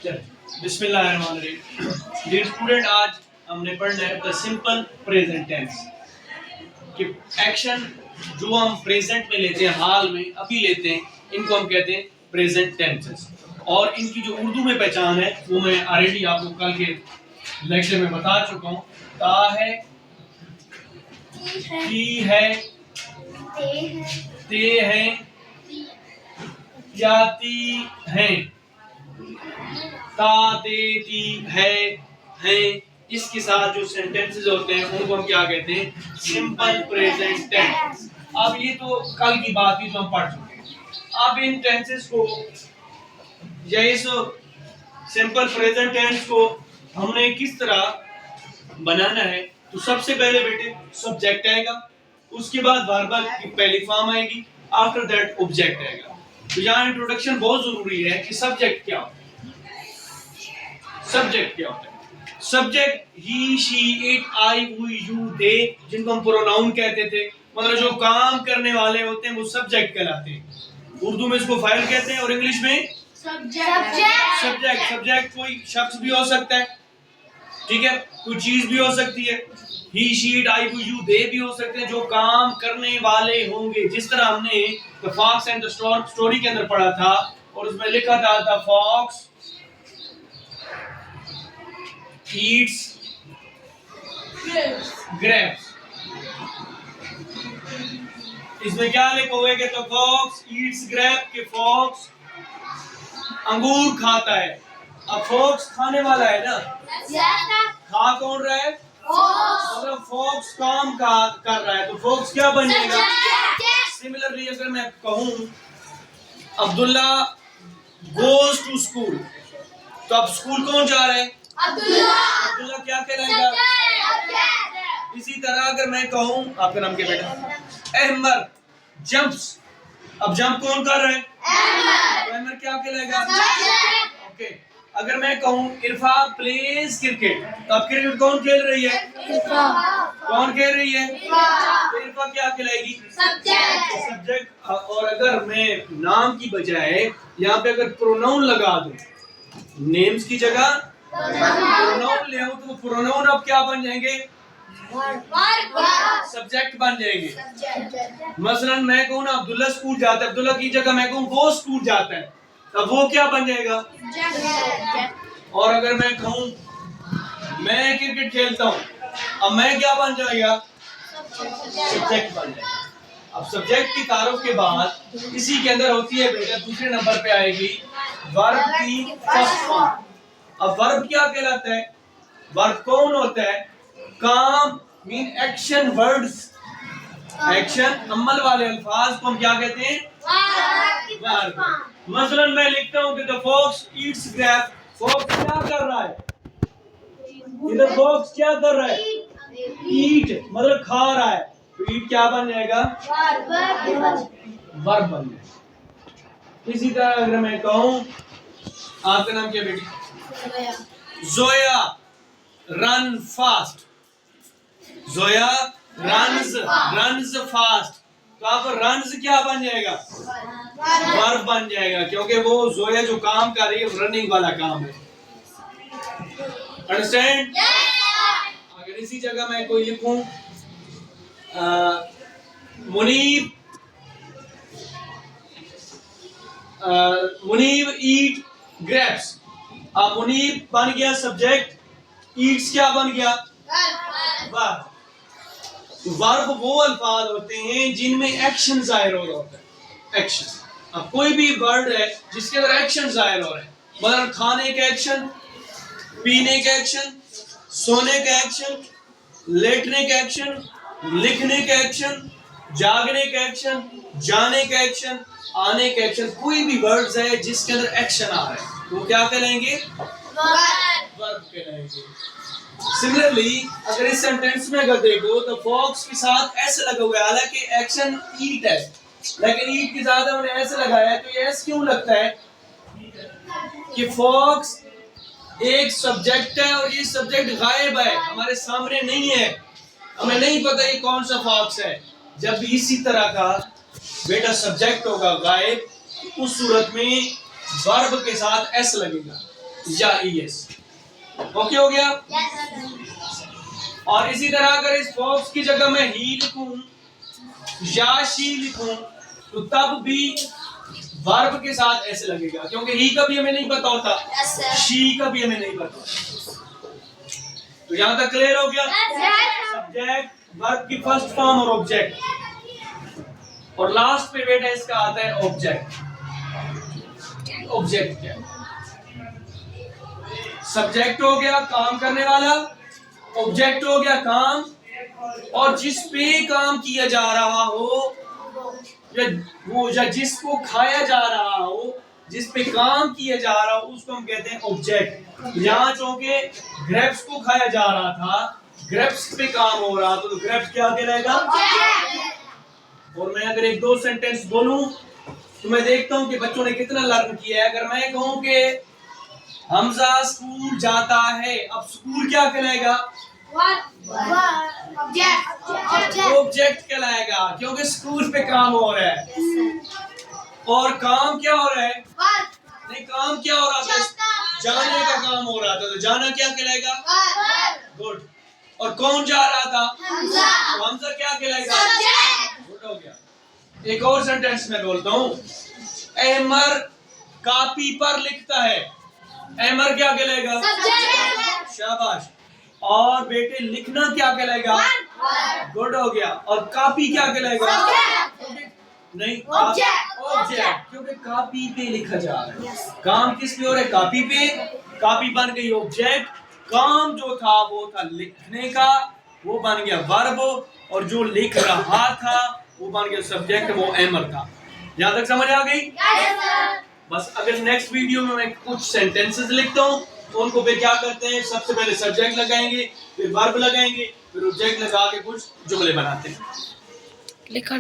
बिस्मिल्लाहिर्रहमानिर्रहीम। Dear student, आज हमने पढ़ना है द सिंपल प्रेजेंट टेंस कि एक्शन जो हम प्रेजेंट में लेते हैं, हाल में अभी लेते हैं, इनको हम कहते हैं प्रेजेंट टेंसेस। और इनकी जो उर्दू में पहचान है वो मैं ऑलरेडी आपको कल के लेक्चर में बता चुका हूँ। ता है, की है, ते हैं, जाती हैं, ता ते ती है, इसके साथ जो सेंटेंसेस होते हैं उनको हम क्या कहते हैं? Simple present tense. अब ये तो कल की बात ही तो हम पढ़ चुके हैं। अब इन टेंसेस को या इस सिंपल प्रेजेंट टेंस को हमने किस तरह बनाना है? तो सबसे पहले बेटे सब्जेक्ट आएगा, उसके बाद वर्ब की पहली फॉर्म आएगी, आफ्टर दैट ऑब्जेक्ट आएगा। तो यहाँ इंट्रोडक्शन बहुत जरूरी है कि सब्जेक्ट क्या होता है। सब्जेक्ट क्या होता है? Subject he, she, it, I, we, you, they, जिनको हम प्रोनाउन कहते थे, मतलब जो काम करने वाले होते हैं वो सब्जेक्ट कहलाते हैं। उर्दू में इसको फाइल कहते हैं और इंग्लिश में सब्जेक्ट। सब्जेक्ट कोई शख्स भी हो सकता है, ठीक है, कोई चीज भी हो सकती है। He, she, it, I, we, you, they भी हो सकते हैं जो काम करने वाले होंगे। जिस तरह हमने the fox and the store story के अंदर पढ़ा था और उसमें लिखा था द फॉक्स eats grapes। इसमें क्या लिखा हुआ है कि तो फॉक्स ईट्स ग्रेप, के फॉक्स अंगूर खाता है। अब फॉक्स खाने वाला है ना, खा कौन रहा है? मतलब फॉक्स काम कर रहा है, तो फॉक्स क्या बन जाएगा? सिमिलरली अगर मैं कहूं अब्दुल्ला गोज टू स्कूल, तो अब स्कूल कौन जा रहा है? अब्दुल्ला क्या कहलाएगा? इसी तरह अगर मैं कहूं, आपका नाम क्या बेटा? अहमद जंप्स, अब जंप कौन कर रहा है? अहमद क्या कहलाएगा? ओके। अगर मैं कहूं इरफा प्लेज क्रिकेट, तो अब क्रिकेट कौन खेल रही है? कौन खेल रही है? तो इरफा क्या कहलाएगी? सब्जेक्ट। और अगर मैं नाम की बजाय यहाँ पे अगर प्रोनाउन लगा दूं, नेम्स की जगह प्रोनाउन ले आऊं, तो प्रोनाउन अब क्या बन जाएंगे? सब्जेक्ट बन जाएंगे। मसलन मैं कहूं ना अब्दुल्ला स्कूल जाता है, अब्दुल्ला की जगह मैं कहूं वो स्कूल जाता है, तब वो क्या बन जाएगा? और अगर मैं कहूं मैं क्रिकेट खेलता हूं, अब मैं क्या बन जाएगा? सब्जेक्ट बन जाएगा। अब सब्जेक्ट की तारुफ के बाद इसी के अंदर होती है बेटा, दूसरे नंबर पे आएगी वर्ब की फर्स्ट फॉर्म। अब वर्ब क्या कहलाता है? वर्ब कौन होता है? काम, मीन एक्शन वर्ड्स, एक्शन अमल वाले अल्फाज को हम क्या कहते हैं? वर्ब। मसलन मैं लिखता हूं कि the fox eats grape, fox क्या कर रहा है? इधर फॉक्स क्या कर रहा है? ईट मतलब खा रहा है, तो ईट क्या बन जाएगा? वर्ब बन जाएगा। इसी तरह अगर मैं कहूं, आपका नाम क्या बेटी? Zoya run fast, Zoya runs fast, तो आप रन्स क्या बन जाएगा? वर्ब बन जाएगा, क्योंकि वो जोया जो काम कर रही है रनिंग वाला काम है। अंडरस्टैंड? अगर इसी जगह मैं कोई लिखूं मुनीब ईट ग्रेप्स, अब मुनीब बन गया सब्जेक्ट, ईट्स क्या बन गया? वर्ब। वर्ब वो अल्फाज होते हैं जिनमें एक्शन जाहिर हो रहा होता है। एक्शन, अब कोई भी वर्ड है जिसके अंदर एक्शन जाहिर हो रहा है, मतलब खाने का एक्शन, पीने का एक्शन, सोने का एक्शन, लेटने का एक्शन, लिखने का एक्शन, जागने का एक्शन, जाने का एक्शन, आने का एक्शन, कोई भी वर्ड्स है जिसके अंदर एक्शन आ रहा है वो क्या कहलाएंगे? वर्ब कहलाएंगे। सिमिलरली अगर इस सेंटेंस में अगर देखो तो फॉक्स के साथ एस लगा हुआ है, हालांकि एक्शन ईट है, लेकिन ईट के साथ हमने एस लगाया है। तो ये एस क्यों लगता है? कि फॉक्स एक सब्जेक्ट है और ये सब्जेक्ट गायब है, हमारे सामने नहीं है, हमें नहीं पता ये कौन सा फॉक्स है। जब भी इसी तरह का बेटा सब्जेक्ट होगा गायब, उस सूरत में वर्ब के साथ एस लगेगा। या ES। ओके हो गया। और इसी तरह अगर इस वॉक्स की जगह मैं ही लिखूं या शी लिखूं तो तब भी वर्ब के साथ ऐसे लगेगा, क्योंकि ही का भी हमें नहीं पता होता, शी का भी हमें नहीं पता। तो यहां तक क्लियर हो गया। सब्जेक्ट, वर्ब की फर्स्ट फॉर्म और ऑब्जेक्ट, और लास्ट पे बेटा इसका आता है ऑब्जेक्ट। ऑब्जेक्ट क्या है? सब्जेक्ट हो गया काम करने वाला, ऑब्जेक्ट हो गया काम, और जिस पे काम किया जा रहा हो या जिसको खाया जा रहा हो, जिस पे काम किया जा रहा हो उसको हम कहते हैं ऑब्जेक्ट। यहाँ चूंकि ग्रेप्स को खाया जा रहा था, ग्रेप्स पे काम हो रहा था, तो ग्रेप्स क्या कहलाएगा? और मैं अगर एक दो सेंटेंस बोलूं तो मैं देखता हूं कि बच्चों ने कितना लर्न किया है। अगर मैं कहूं कि हमजा स्कूल जाता है, अब स्कूल क्या कहलाएगा? ऑब्जेक्ट कहलाएगा, क्योंकि स्कूल पे काम हो रहा है। और काम क्या हो रहा है? नहीं, काम क्या हो रहा था? जाने का काम हो रहा था, तो जाना क्या कहलाएगा? गुड। और कौन जा रहा था? तो हमजा क्या कहलाएगा? गुड हो गया। एक और सेंटेंस में बोलता हूं, अहमर कॉपी पर लिखता है। अहमर क्या कहलाएगा? शाबाश। और बेटे लिखना क्या कहलाएगा? गुड हो गया। और कॉपी क्या कहलाएगा? नहीं, ऑब्जेक्ट, क्योंकि कॉपी पे लिखा जा रहा है। काम किस पे हो रहा है? कॉपी पे। कॉपी बन गई ऑब्जेक्ट। काम जो था वो था लिखने का, वो बन गया वर्ब, और जो लिख रहा था वो बन गया सब्जेक्ट, वो अहमर था। यहां तक समझ आ गई? बस अगर नेक्स्ट वीडियो में मैं कुछ सेंटेंसेस लिखता हूँ तो उनको फिर क्या करते हैं, सबसे पहले सब्जेक्ट लगाएंगे, फिर वर्ब लगाएंगे, फिर ऑब्जेक्ट लगा के कुछ जुमले बनाते हैं। लिखा